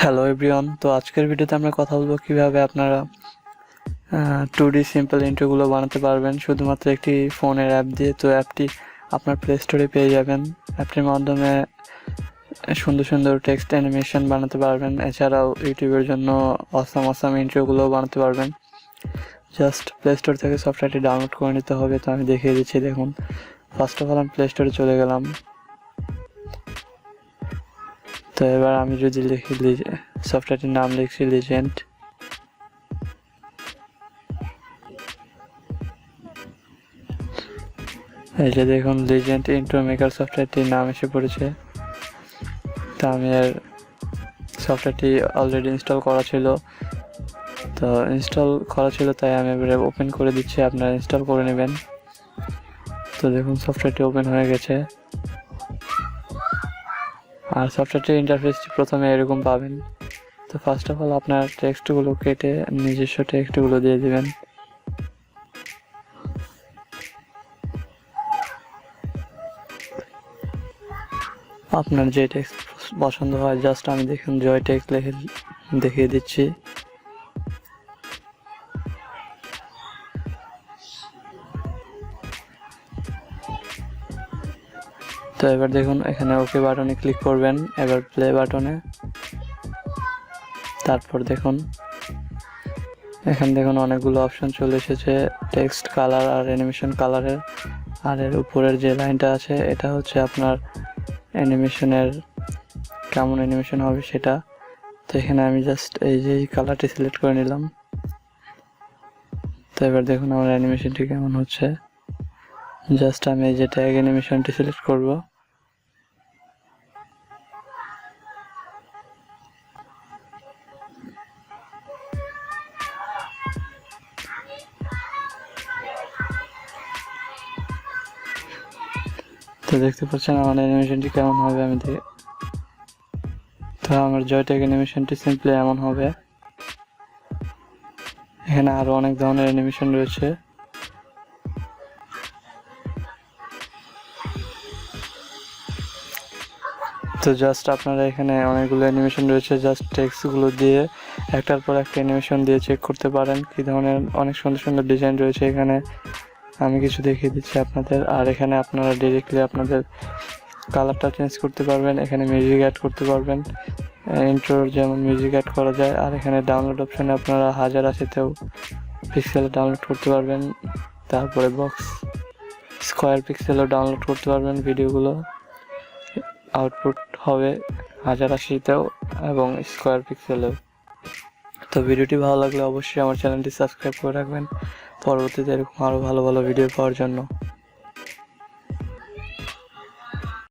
Hello everyone, তো আজকের ভিডিওতে আমরা কথা বলবো কিভাবে আপনারা 2D সিম্পল ইন্ট্রোগুলো বানাতে পারবেন শুধুমাত্র একটি ফোনের অ্যাপ দিয়ে। তো অ্যাপটি আপনার প্লে স্টোরে পেয়ে যাবেন। অ্যাপটির মাধ্যমে সুন্দর সুন্দর টেক্সট অ্যানিমেশন বানাতে পারবেন, এছাড়াও ইউটিউবের জন্য অসাম ইন্ট্রোগুলো বানাতে পারবেন। জাস্ট প্লে স্টোর থেকে সফটওয়্যারটি ডাউনলোড করে নিতে হবে। তো আমি দেখিয়ে দিচ্ছি, দেখুন। ফার্স্ট অফ অল আমি প্লে স্টোরে চলে গেলাম। তো এবার আমি যদি লিখি সফটওয়্যারটির নাম লিখছি লিজেন্ড। এই যে দেখুন, লিজেন্ড ইন্ট্রো মেকার সফটওয়্যারটির নাম এসে পড়েছে। তো আমি এর সফটওয়্যারটি অলরেডি ইনস্টল করা ছিল, তাই আমি এবারে ওপেন করে দিচ্ছি, আপনারা ইনস্টল করে নেবেন। তো দেখুন, সফটওয়্যারটি ওপেন হয়ে গেছে। আর সফটওয়্যারটির ইন্টারফেসটি প্রথমে এরকম পাবেন। তো ফার্স্ট অফ অল আপনার টেক্সটগুলো কেটে নিজস্ব টেক্সটগুলো দিয়ে দেবেন। আপনার যে টেক্সট পছন্দ হয়, জাস্ট আমি দেখুন জয় টেক্সট লিখে দেখিয়ে দিচ্ছি। তো এবার দেখুন, এখানে ওকে বাটনে ক্লিক করবেন, এবার প্লে বাটনে। তারপর দেখুন, এখানে দেখুন অনেকগুলো অপশন চলে এসেছে, টেক্সট কালার আর অ্যানিমেশন কালারের। আর এর উপরের যে লাইনটা আছে, এটা হচ্ছে আপনার অ্যানিমেশনের কেমন অ্যানিমেশন হবে সেটা। তো এখানে আমি জাস্ট এই যে কালারটি সিলেক্ট করে নিলাম। তো এবার দেখুন আমার অ্যানিমেশনটি কেমন হচ্ছে। জাস্ট আমি এই যে ট্যাগ অ্যানিমেশনটি সিলেক্ট করব। তো দেখতে পাচ্ছেন আমার অ্যানিমেশনটি কেমন হবে। তো আমার জয় ট্যাগ অ্যানিমেশনটি সিম্পলি এমন হবে। এখানে আরো অনেক ধরনের অ্যানিমেশন রয়েছে। তো জাস্ট আপনারা এখানে অনেকগুলো অ্যানিমেশন রয়েছে, জাস্ট টেক্সটগুলো দিয়ে একটার পর একটা অ্যানিমেশন দিয়ে চেক করতে পারেন কি ধরনের অনেক সুন্দর সুন্দর ডিজাইন রয়েছে। এখানে আমি কিছু দেখিয়ে দিচ্ছি আপনাদের। আর এখানে আপনারা ডিরেক্টলি আপনাদের কালারটা চেঞ্জ করতে পারবেন, এখানে মিউজিক অ্যাড করতে পারবেন, ইন্ট্রোর যেমন মিউজিক অ্যাড করা যায়। আর এখানে ডাউনলোড অপশানে আপনারা 1080তেও পিক্সেলে ডাউনলোড করতে পারবেন। তারপরে বক্স স্কোয়ার পিক্সেলও ডাউনলোড করতে পারবেন। ভিডিওগুলো আউটপুট হবে 1080তেও এবং স্কোয়ার পিক্সেলেও। তো ভিডিওটি ভালো লাগলে অবশ্যই আমার চ্যানেলটি সাবস্ক্রাইব করে রাখবেন পরবর্তীতে এরকম আরও ভালো ভালো ভিডিও পাওয়ার জন্য।